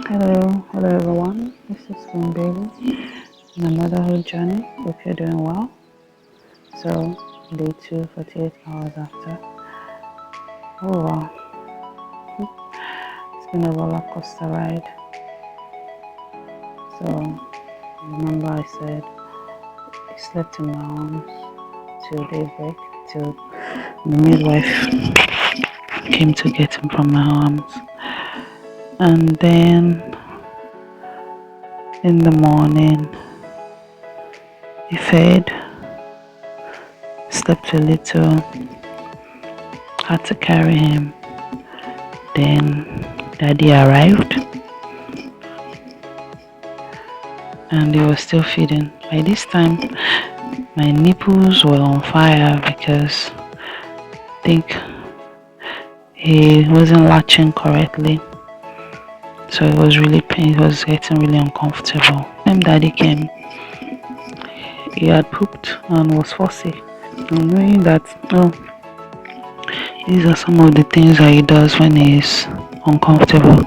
Hello everyone. This is Spoon Baby in the motherhood journey. Hope you're doing well. So, day 2, 48 hours after. Oh wow, it's been a roller coaster ride. So, remember I said I slept in my arms till daybreak, till the midwife came to get him from my arms. And then in the morning, he fed, slept a little, had to carry him. Then daddy arrived and he was still feeding. By this time, my nipples were on fire because I think he wasn't latching correctly. So it was really pain. It was getting really uncomfortable. When daddy came, he had pooped and was fussy. And knowing that, these are some of the things that he does when he's uncomfortable,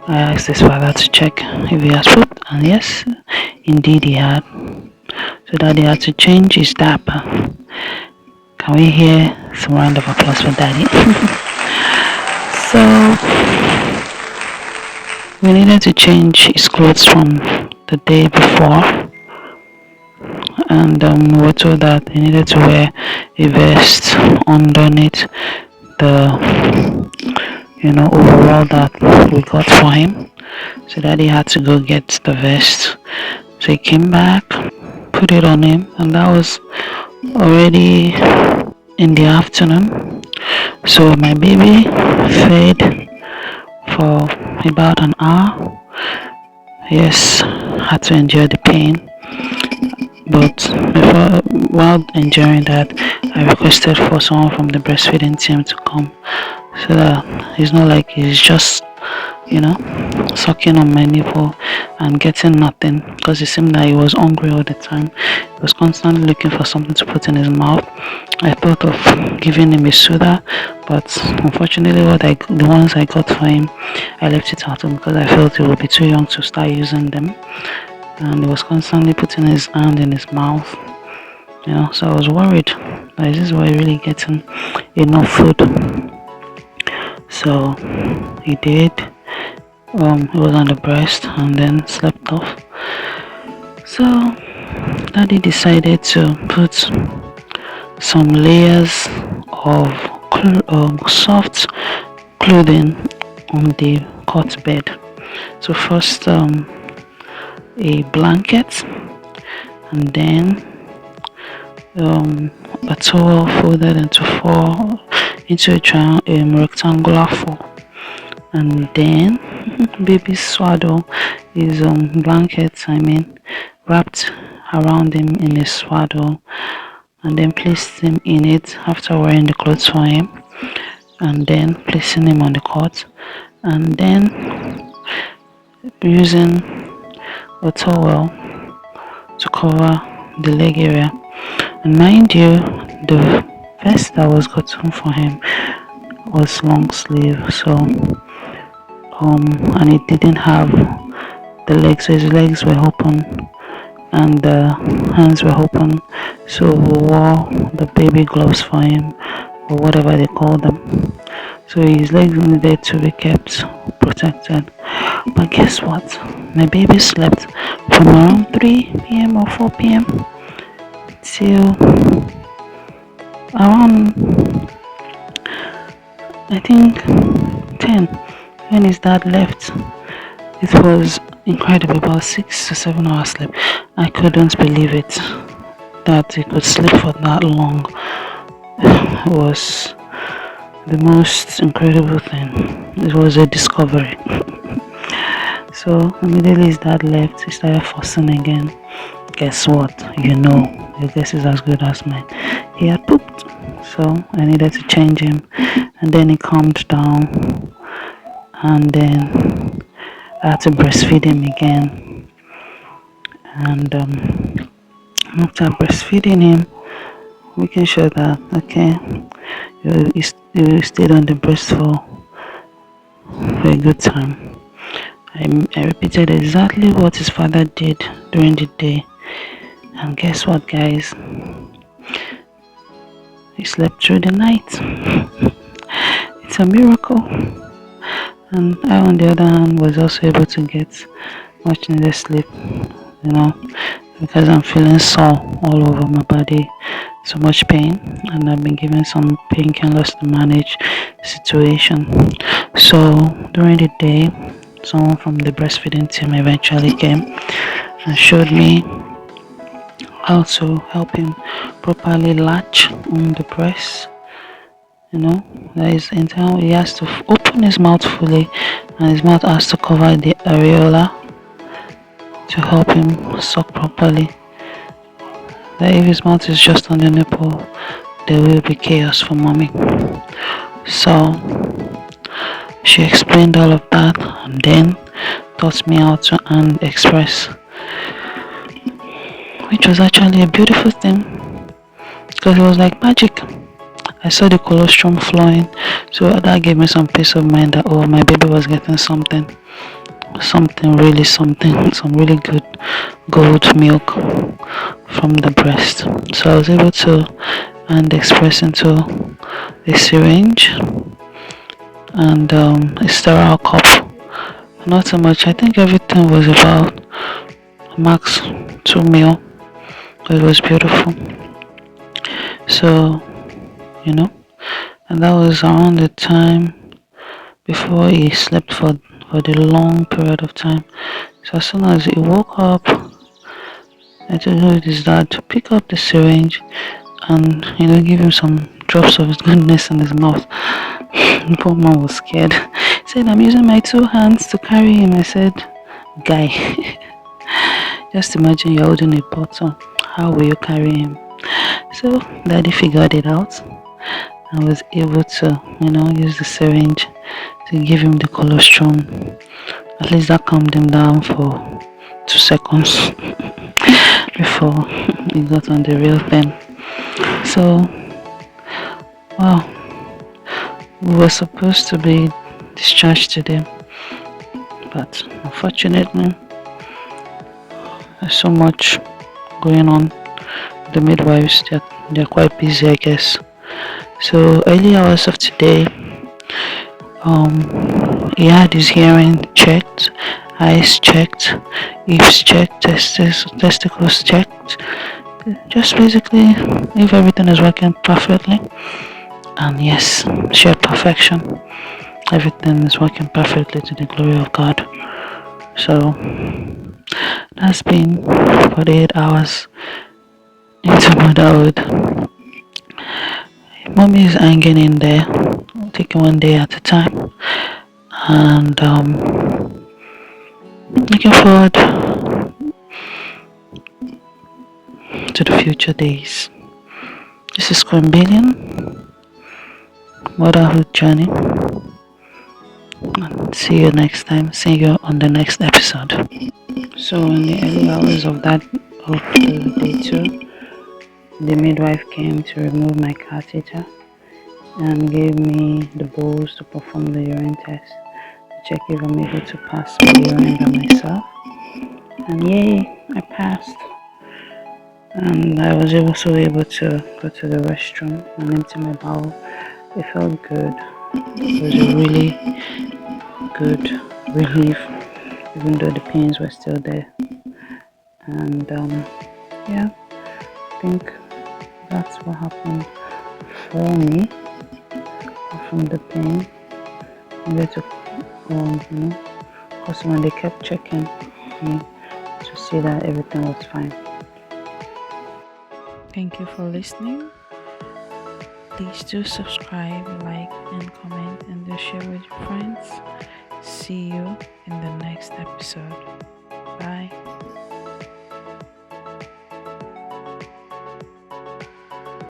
I asked his father to check if he has pooped, and yes, indeed he had. So daddy had to change his diaper. Can we hear some round of applause for daddy? So we needed to change his clothes from the day before, and we were told that he needed to wear a vest underneath the overall that we got for him. So daddy had to go get the vest. So he came back, put it on him, and that was already in the afternoon. So my baby fed for about an hour. Yes, had to endure the pain. But while enduring that, I requested for someone from the breastfeeding team to come, so that it's not like he's just sucking on my nipple and getting nothing, because it seemed that he was hungry all the time. He was constantly looking for something to put in his mouth. I thought of giving him a soda, but unfortunately the ones I got for him, I left it out because I felt he would be too young to start using them, and he was constantly putting his hand in his mouth, so I was worried that is this boy really getting enough food. So he did. He was on the breast and then slept off. So daddy decided to put some layers of soft clothing on the cot bed. So first a blanket, and then a towel folded into a rectangular four, and then baby swaddle his blankets, wrapped around him in a swaddle, and then placed him in it after wearing the clothes for him, and then placing him on the cot, and then using a towel to cover the leg area. And mind you, the vest that was gotten for him was long sleeve, so and it didn't have the legs, so his legs were open and the hands were open. So we wore the baby gloves for him, or whatever they call them, so his legs needed to be kept protected. But guess what, my baby slept from around 3 p.m. or 4 p.m. till around, I think, 10 when his dad left. It was incredible, about 6 to 7 hours sleep. I couldn't believe it that he could sleep for that long. It was the most incredible thing. It was a discovery. So immediately his dad left, he started fussing again. Guess what? Your guess is as good as mine. He had pooped, so I needed to change him, and then he calmed down, and then I had to breastfeed him again. And after breastfeeding him, making sure that you stayed on the breast for a good time, I repeated exactly what his father did during the day. And guess what, guys? He slept through the night. It's a miracle. And I, on the other hand, was also able to get much needed sleep, because I'm feeling sore all over my body, so much pain, and I've been given some painkillers to manage the situation. So during the day, someone from the breastfeeding team eventually came and showed me how to help him properly latch on the breast. That is entire. He has to open his mouth fully, and his mouth has to cover the areola to help him suck properly. That if his mouth is just on the nipple, there will be chaos for mommy. So she explained all of that and then taught me how to hand express, which was actually a beautiful thing because it was like magic. I saw the colostrum flowing, so that gave me some peace of mind that my baby was getting something really something, some really good gold milk from the breast. So I was able to hand express into a syringe and a sterile cup. Not so much. I think everything was about max 2 mil. It was beautiful. So and that was around the time before he slept for the long period of time. So as soon as he woke up, I told his dad to pick up the syringe and give him some drops of goodness in his mouth. The poor man was scared. He said, "I'm using my 2 hands to carry him." I said, "Guy, just imagine you're holding a bottle. How will you carry him?" So daddy figured it out and was able to, use the syringe to give him the colostrum. At least that calmed him down for 2 seconds before he got on the real thing. So, wow, we were supposed to be discharged today, but unfortunately, there's so much going on. The midwives, they're quite busy, I guess. So early hours of today, he had his hearing checked, eyes checked, hips checked, testicles checked. Just basically if everything is working perfectly. And yes, sheer perfection. Everything is working perfectly to the glory of God. So that's been 48 hours into motherhood. Mommy is hanging in there, taking one day at a time, and looking forward to the future days. This is Queen Billion, Motherhood Journey. And see you next time. See you on the next episode. So in the early hours of the day 2, the midwife came to remove my catheter and gave me the bowls to perform the urine test to check if I'm able to pass my urine by myself. And yay, I passed. And I was also able to go to the restroom and empty my bowel. It felt good. It was a really good relief, even though the pains were still there. And yeah, I think that's what happened for me. From the pain, I get to because when they kept checking me to see that everything was fine. Thank you for listening. Please do subscribe, like, and comment, and do share with your friends. See you in the next episode. Bye.